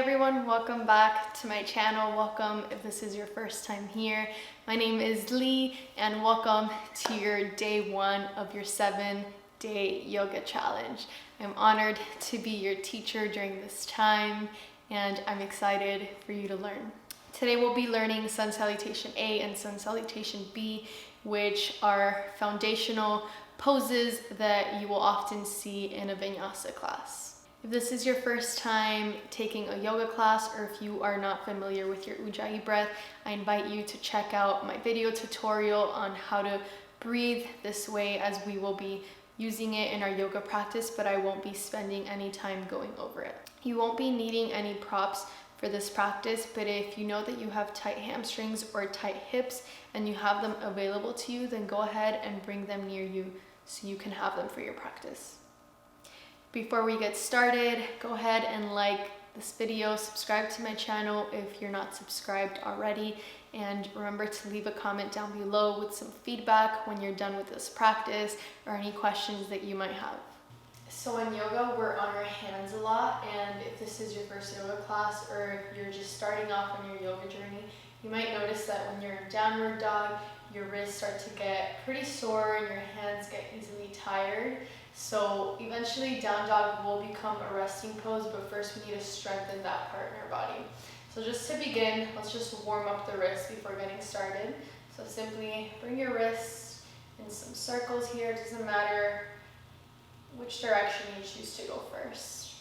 everyone, welcome back to my channel. Welcome if this is your first time here. My name is Lee and welcome to your day 1 of your 7-day yoga challenge. I'm honored to be your teacher during this time and I'm excited for you to learn. Today we'll be learning Sun Salutation A and Sun Salutation B, which are foundational poses that you will often see in a vinyasa class. If this is your first time taking a yoga class, or if you are not familiar with your Ujjayi breath, I invite you to check out my video tutorial on how to breathe this way, as we will be using it in our yoga practice, but I won't be spending any time going over it. You won't be needing any props for this practice, but if you know that you have tight hamstrings or tight hips and you have them available to you, then go ahead and bring them near you so you can have them for your practice. Before we get started, go ahead and like this video, subscribe to my channel if you're not subscribed already, and remember to leave a comment down below with some feedback when you're done with this practice or any questions that you might have. So in yoga, we're on our hands a lot, and if this is your first yoga class or if you're just starting off on your yoga journey, you might notice that when you're in downward dog, your wrists start to get pretty sore and your hands get easily tired. So eventually down dog will become a resting pose, but first we need to strengthen that part in our body. So just to begin, let's just warm up the wrists before getting started. So simply bring your wrists in some circles here. It doesn't matter which direction you choose to go first.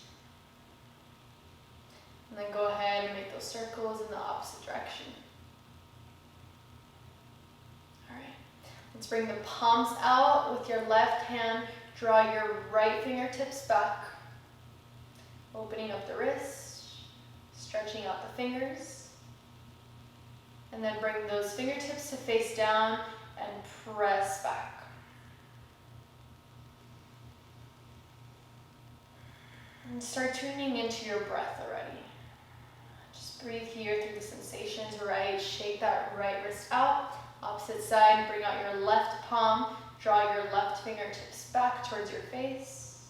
And then go ahead and make those circles in the opposite direction. All right, let's bring the palms out with your left hand. Draw your right fingertips back, opening up the wrist, stretching out the fingers, and then bring those fingertips to face down and press back. And start tuning into your breath already. Just breathe here through the sensations, right? Shake that right wrist out. Opposite side, bring out your left palm. Draw your left fingertips back towards your face.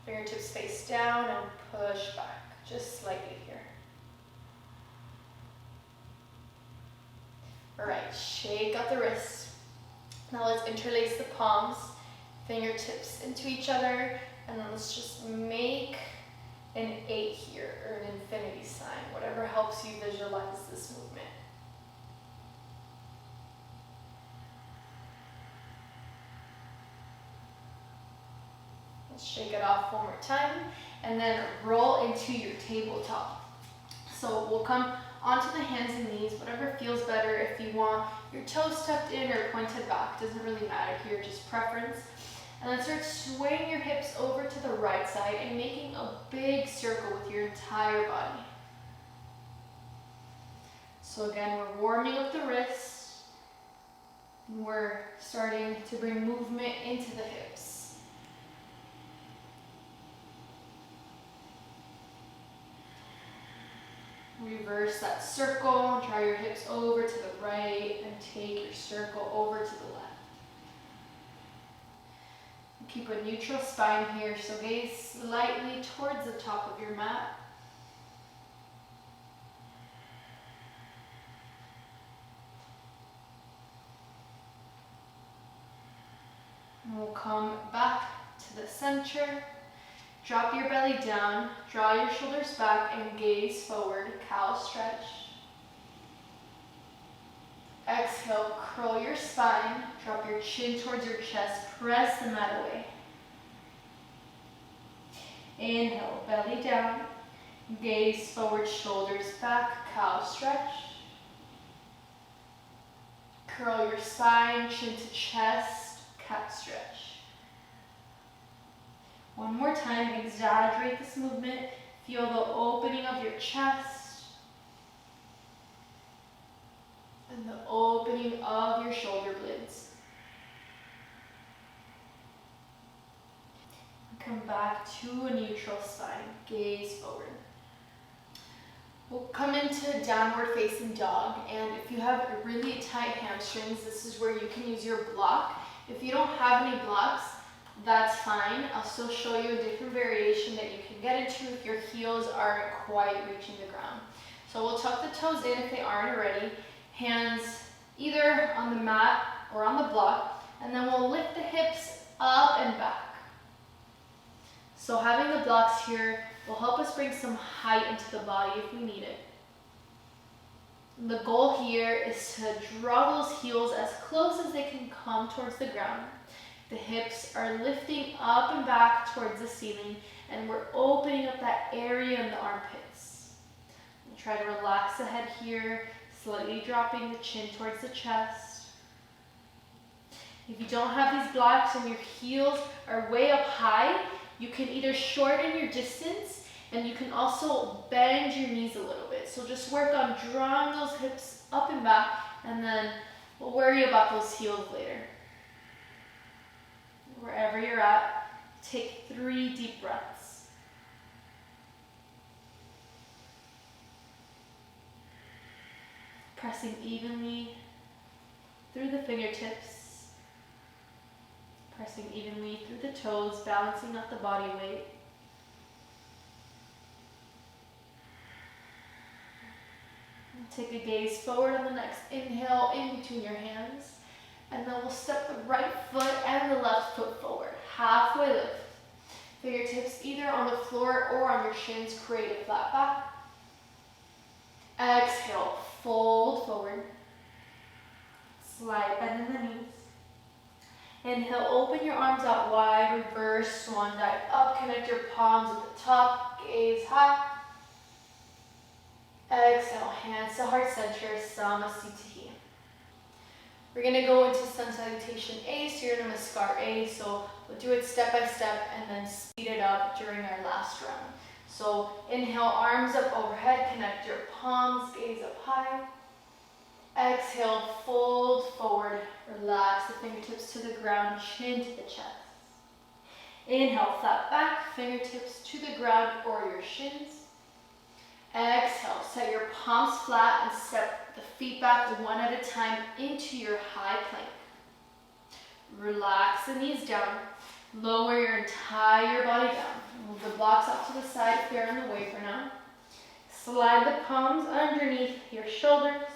Fingertips face down and push back, just slightly here. All right, shake out the wrists. Now let's interlace the palms, fingertips into each other, and then let's just make an 8 here, or an infinity sign, whatever helps you visualize this movement. Let's shake it off one more time, and then roll into your tabletop. So we'll come onto the hands and knees, whatever feels better. If you want your toes tucked in or pointed back, doesn't really matter here, just preference. And then start swaying your hips over to the right side and making a big circle with your entire body. So again, we're warming up the wrists. We're starting to bring movement into the hips. Reverse that circle, draw your hips over to the right and take your circle over to the left. Keep a neutral spine here, so gaze slightly towards the top of your mat. And we'll come back to the center. Drop your belly down, draw your shoulders back and gaze forward, cow stretch. Exhale, curl your spine, drop your chin towards your chest, press the mat away. Inhale, belly down, gaze forward, shoulders back, cow stretch. Curl your spine, chin to chest, cat stretch. One more time, exaggerate this movement. Feel the opening of your chest and the opening of your shoulder blades. Come back to a neutral spine, gaze forward. We'll come into downward facing dog, and if you have really tight hamstrings, this is where you can use your block. If you don't have any blocks, that's fine. I'll still show you a different variation that you can get into if your heels aren't quite reaching the ground. So we'll tuck the toes in if they aren't already. Hands either on the mat or on the block, and then we'll lift the hips up and back. So having the blocks here will help us bring some height into the body if we need it. The goal here is to draw those heels as close as they can come towards the ground. The hips are lifting up and back towards the ceiling, and we're opening up that area in the armpits. We'll try to relax the head here, slightly dropping the chin towards the chest. If you don't have these blocks and your heels are way up high, you can either shorten your distance, and you can also bend your knees a little bit. So just work on drawing those hips up and back, and then we'll worry about those heels later. Wherever you're at, take 3 deep breaths. Pressing evenly through the fingertips. Pressing evenly through the toes, balancing out the body weight. Take a gaze forward on the next inhale in between your hands. And then we'll step the right foot and the left foot forward. Halfway lift. Fingertips either on the floor or on your shins, create a flat back. Exhale, fold forward. Slide, bend in the knees. Inhale, open your arms out wide, reverse swan dive up, connect your palms at the top, gaze high. Exhale, hands to heart center, Samasthiti. We're going to go into Sun Salutation A, Surya Namaskar A, so we'll do it step by step and then speed it up during our last round. So inhale, arms up overhead, connect your palms, gaze up high. Exhale, fold forward, relax the fingertips to the ground, chin to the chest. Inhale, flat back, fingertips to the ground or your shins. Exhale, set your palms flat and step the feet back one at a time into your high plank. Relax the knees down. Lower your entire body down. Move the blocks off to the side if they're in the way for now. Slide the palms underneath your shoulders.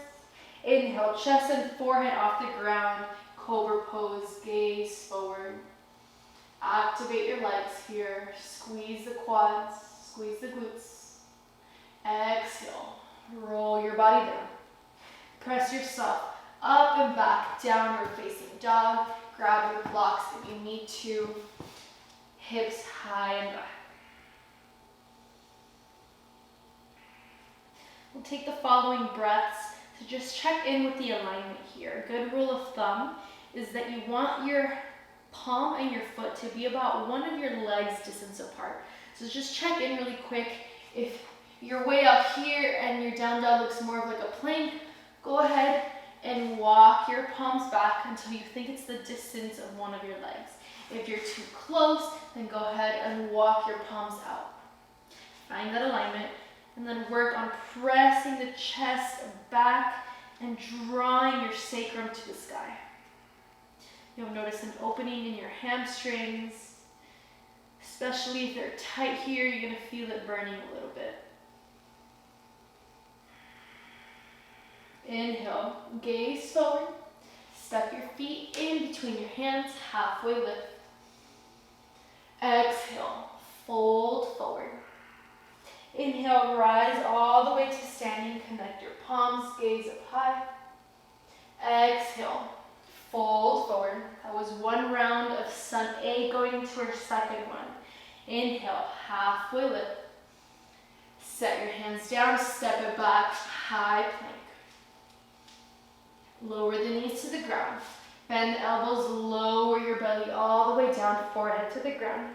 Inhale, chest and forehead off the ground. Cobra pose, gaze forward. Activate your legs here. Squeeze the quads, squeeze the glutes. Exhale, roll your body down. Press yourself up and back, downward facing dog. Grab your blocks if you need to. Hips high and back. We'll take the following breaths to just check in with the alignment here. A good rule of thumb is that you want your palm and your foot to be about one of your legs distance apart. So just check in really quick. If you're way up here and your down dog looks more of like a plank, go ahead and walk your palms back until you think it's the distance of one of your legs. If you're too close, then go ahead and walk your palms out. Find that alignment and then work on pressing the chest back and drawing your sacrum to the sky. You'll notice an opening in your hamstrings. Especially if they're tight here, you're going to feel it burning a little bit. Inhale, gaze forward. Step your feet in between your hands, halfway lift. Exhale, fold forward. Inhale, rise all the way to standing. Connect your palms, gaze up high. Exhale, fold forward. That was one round of Sun A going into our second one. Inhale, halfway lift. Set your hands down, step it back, high plank. Lower the knees to the ground. Bend the elbows, lower your belly all the way down, forehead to the ground.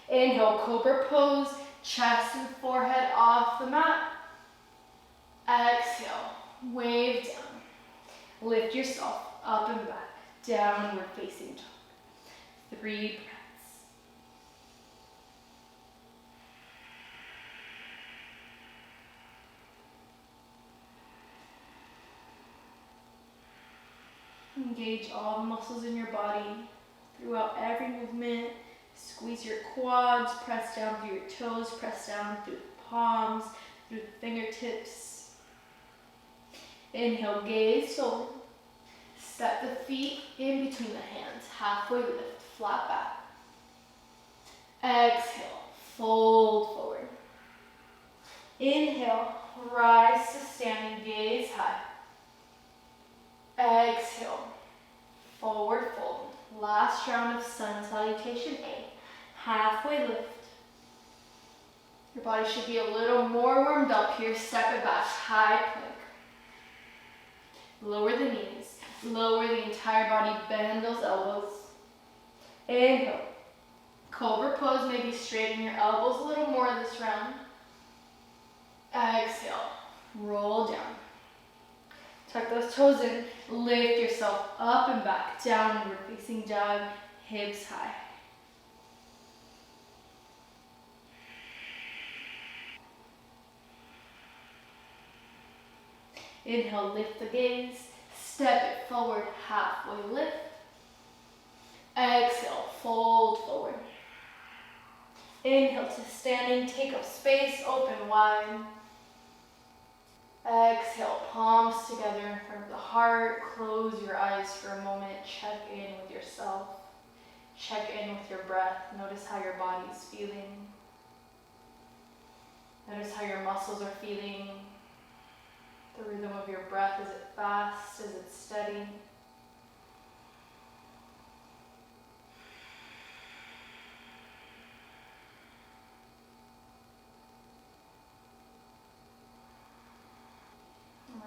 Inhale, cobra pose, chest and forehead off the mat. Exhale, wave down. Lift yourself up and back, downward facing dog. 3 breaths. Engage all the muscles in your body throughout every movement. Squeeze your quads, press down through your toes, press down through the palms, through the fingertips. Inhale, gaze forward. Step the feet in between the hands, halfway lift, flat back. Exhale, fold forward. Inhale, rise to standing, gaze high. Exhale, forward fold. Last round of sun salutation A. Halfway lift. Your body should be a little more warmed up here. Step it back, high plank. Lower the knees. Lower the entire body, bend those elbows. Inhale. Cobra pose, maybe straighten your elbows a little more this round. Exhale, roll down. Tuck those toes in, lift yourself up and back, downward facing dog, hips high. Inhale, lift the gaze, step it forward, halfway lift. Exhale, fold forward. Inhale to standing, take up space, open wide. Exhale, palms together in front of the heart. Close your eyes for a moment. Check in with yourself. Check in with your breath. Notice how your body is feeling. Notice how your muscles are feeling. The rhythm of your breath. Is it fast? Is it steady?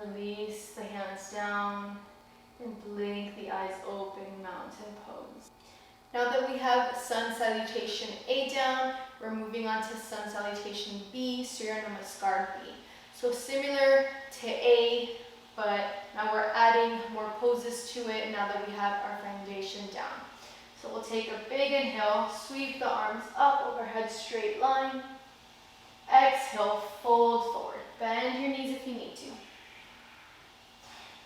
Release the hands down and blink the eyes open, mountain pose. Now that we have sun salutation A down, we're moving on to sun salutation B, Surya Namaskar B. So similar to A, but now we're adding more poses to it now that we have our foundation down. So we'll take a big inhale, sweep the arms up, overhead straight line. Exhale, fold forward. Bend your knees if you need to.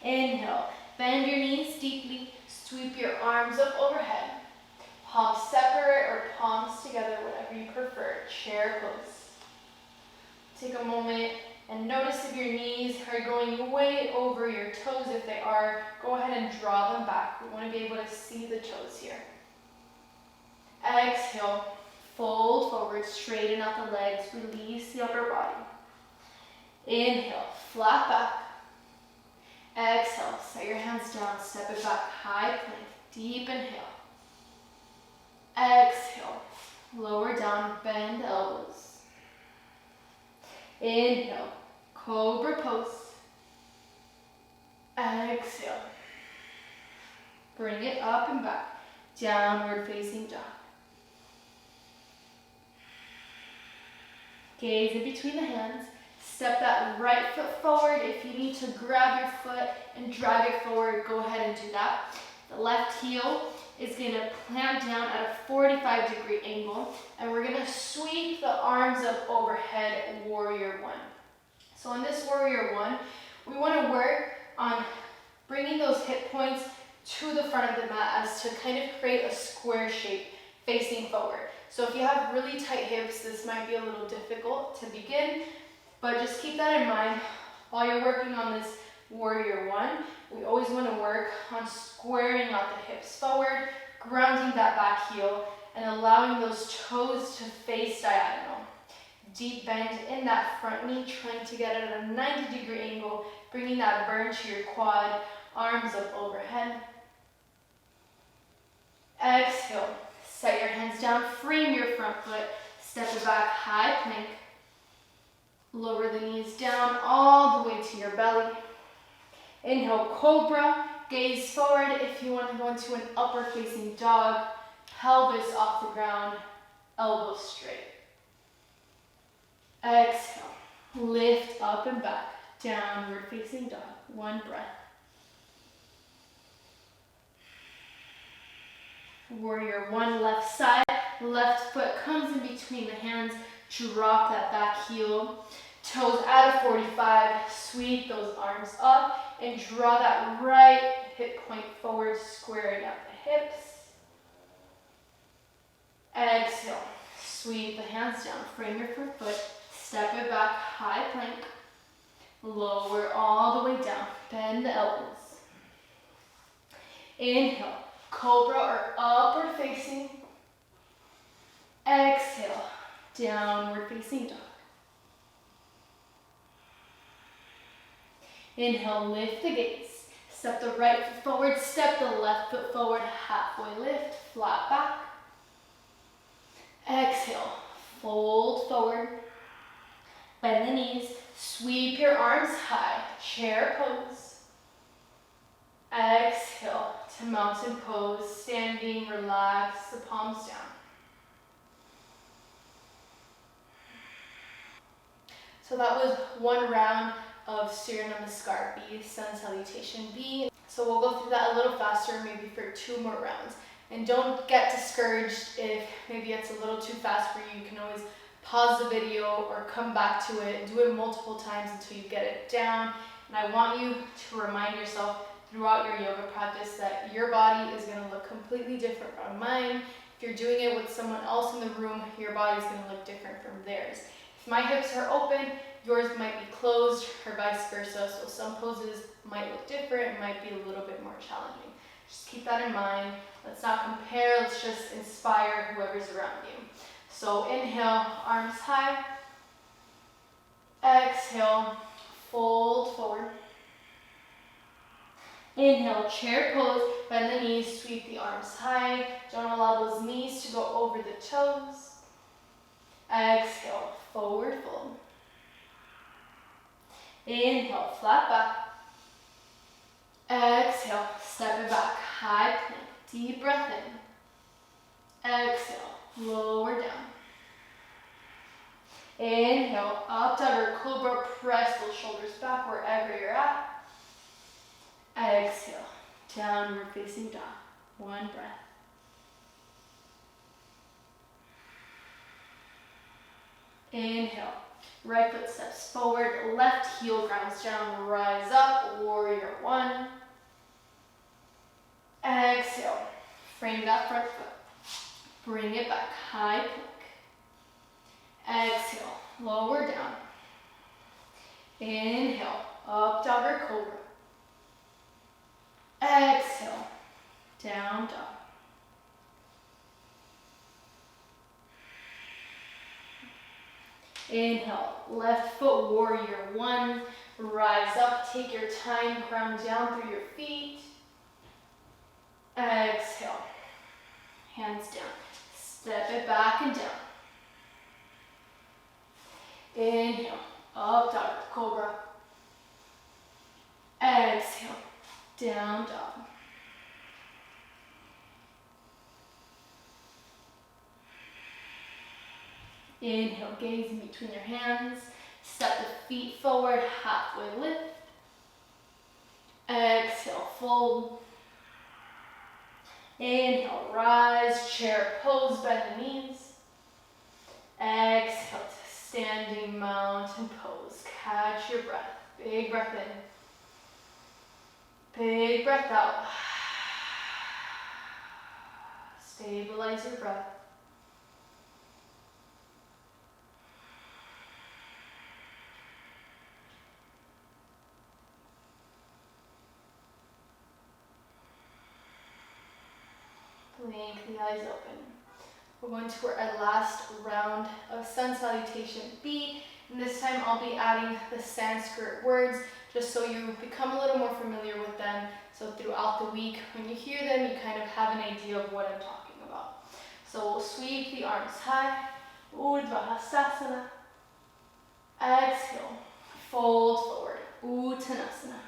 Inhale, bend your knees deeply, sweep your arms up overhead. Palms separate or palms together, whatever you prefer, chair pose. Take a moment and notice if your knees are going way over your toes. If they are, go ahead and draw them back. We want to be able to see the toes here. Exhale, fold forward, straighten out the legs, release the upper body. Inhale, flat back. Exhale, set your hands down, step it back, high plank, deep inhale. Exhale, lower down, bend elbows. Inhale, cobra pose. Exhale, bring it up and back, downward facing dog. Gaze in between the hands. Step that right foot forward. If you need to grab your foot and drag it forward, go ahead and do that. The left heel is going to plant down at a 45-degree angle, and we're going to sweep the arms up overhead, warrior one. So in this warrior one, we want to work on bringing those hip points to the front of the mat as to kind of create a square shape facing forward. So if you have really tight hips, this might be a little difficult to begin. But just keep that in mind while you're working on this warrior one. We always want to work on squaring out the hips forward, grounding that back heel, and allowing those toes to face diagonal. Deep bend in that front knee, trying to get at a 90-degree angle, bringing that burn to your quad, arms up overhead. Exhale, set your hands down, frame your front foot, step it back, high plank. Lower the knees down all the way to your belly. Inhale, cobra, gaze forward. If you want to go into an upper facing dog, pelvis off the ground, elbows straight. Exhale, lift up and back, downward facing dog. One breath. Warrior one, left side. Left foot comes in between the hands. Drop that back heel. Toes at a 45. Sweep those arms up and draw that right hip point forward, squaring out the hips. Exhale, sweep the hands down, frame your front foot, step it back, high plank, lower all the way down, bend the elbows. Inhale, cobra or upward facing. Exhale, downward facing dog. Inhale, lift the gaze. Step the right foot forward, step the left foot forward, halfway lift, flat back. Exhale, fold forward, bend the knees, sweep your arms high, chair pose. Exhale to mountain pose, standing, relax the palms down. So that was one round of Surya Namaskar B, Sun Salutation B. So we'll go through that a little faster, maybe for 2 more rounds. And don't get discouraged if maybe it's a little too fast for you. You can always pause the video or come back to it, do it multiple times until you get it down. And I want you to remind yourself throughout your yoga practice that your body is going to look completely different from mine. If you're doing it with someone else in the room, your body is going to look different from theirs. If my hips are open, yours might be closed, or vice versa. So some poses might look different, might be a little bit more challenging. Just keep that in mind. Let's not compare, let's just inspire whoever's around you. So inhale, arms high. Exhale, fold forward. Inhale, chair pose, bend the knees, sweep the arms high. Don't allow those knees to go over the toes. Exhale, forward fold. Inhale, flat back. Exhale, step it back, high plank, deep breath in. Exhale, lower down. Inhale, up dog or cobra, press those shoulders back wherever you're at. Exhale, downward facing dog, 1 breath. Inhale, right foot steps forward, left heel grounds down, rise up, warrior 1. Exhale, frame that front foot, bring it back, high plank. Exhale, lower down. Inhale, up dog or cobra. Exhale, down dog. Inhale, left foot, warrior 1. Rise up, take your time, ground down through your feet. Exhale, hands down. Step it back and down. Inhale, up dog, cobra. Exhale, down dog. Inhale, gaze in between your hands. Step the feet forward, halfway lift. Exhale, fold. Inhale, rise, chair pose, bend the knees. Exhale to standing mountain pose. Catch your breath. Big breath in. Big breath out. Stabilize your breath. Blink the eyes open. We're going to our last round of Sun Salutation B, and this time I'll be adding the Sanskrit words just so you become a little more familiar with them. So throughout the week, when you hear them, you kind of have an idea of what I'm talking about. So we'll sweep the arms high, Urdhva Hastasana. Exhale, fold forward, Uttanasana.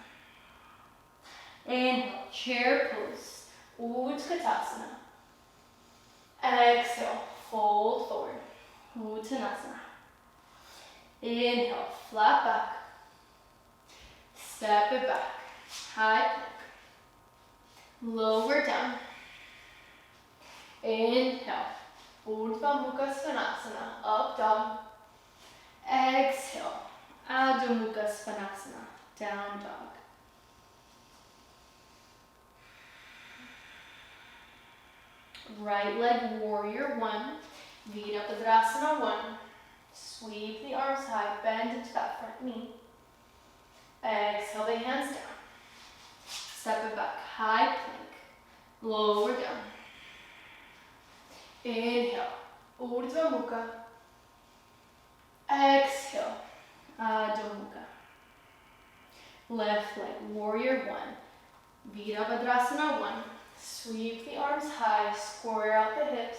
Inhale, chair pose, Utkatasana. Exhale, fold forward, Uttanasana. Inhale, flat back. Step it back, high plank. Lower down. Inhale, Urdhva Mukha Svanasana, up dog. Exhale, Adho Mukha Svanasana, down dog. Right leg, warrior one. Virabhadrasana one. Sweep the arms high, bend into that front knee. Exhale the hands down. Step it back, high plank. Lower down. Inhale, Urdhva Mukha. Exhale, Adho Mukha. Left leg, warrior one. Virabhadrasana one. Sweep the arms high, square out the hips.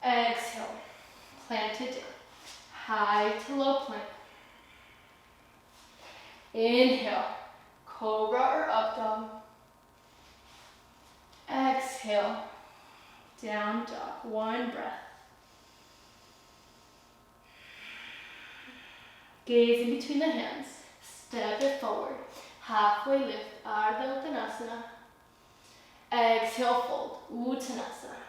Exhale, plant it down. High to low plank. Inhale, cobra or up dog. Exhale, down dog. One breath. Gaze in between the hands. Step it forward. Halfway lift, Ardha Uttanasana. Exhale, fold, Uttanasana.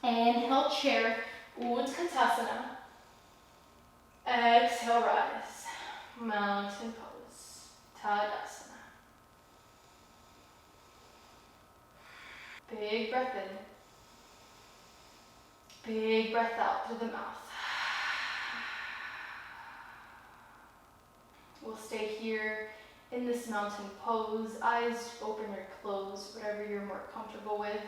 Inhale, chair, Utkatasana. Exhale, rise, mountain pose, Tadasana. Big breath in. Big breath out through the mouth. We'll stay here in this mountain pose, eyes open or closed, whatever you're more comfortable with.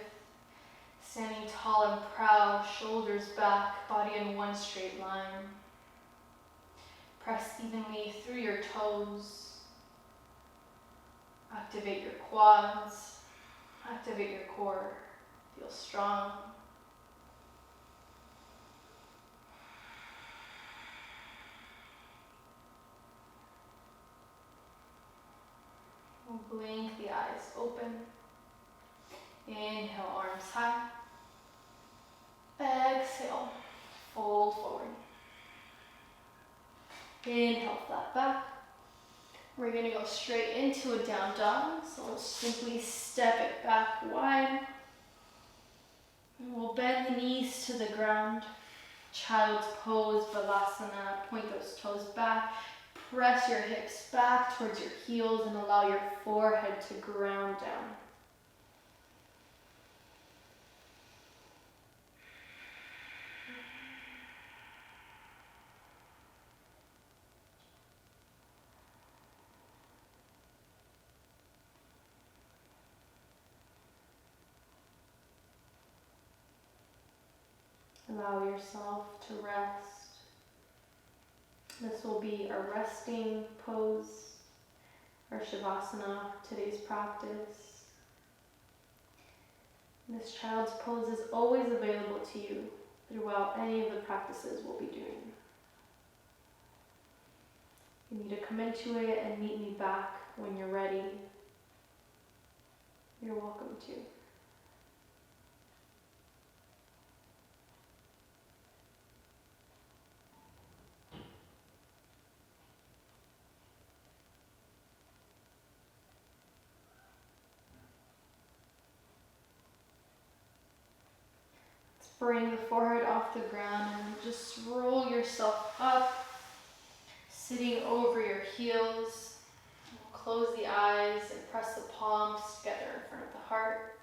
Standing tall and proud, shoulders back, body in one straight line. Press evenly through your toes. Activate your quads, activate your core. Feel strong. We'll blink the eyes open. Inhale, arms high. Exhale, fold forward. Inhale, flat back. We're going to go straight into a down dog. So we'll simply step it back wide. And we'll bend the knees to the ground. Child's pose, Balasana. Point those toes back. Press your hips back towards your heels and allow your forehead to ground down. Allow yourself to rest. This will be a resting pose, or Shavasana, today's practice. This child's pose is always available to you throughout any of the practices we'll be doing. You need to come into it and meet me back when you're ready. You're welcome to. Bring the forehead off the ground and just roll yourself up, sitting over your heels. Close the eyes and press the palms together in front of the heart.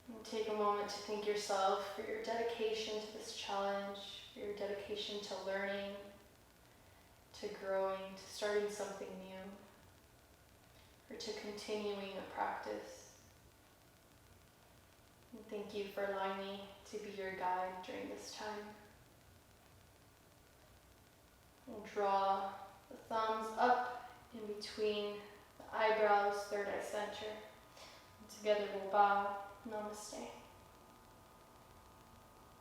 And take a moment to thank yourself for your dedication to this challenge, for your dedication to learning, to growing, to starting something new, or to continuing a practice. And thank you for allowing me to be your guide during this time. We'll draw the thumbs up in between the eyebrows, third eye center. And together we'll bow. Namaste.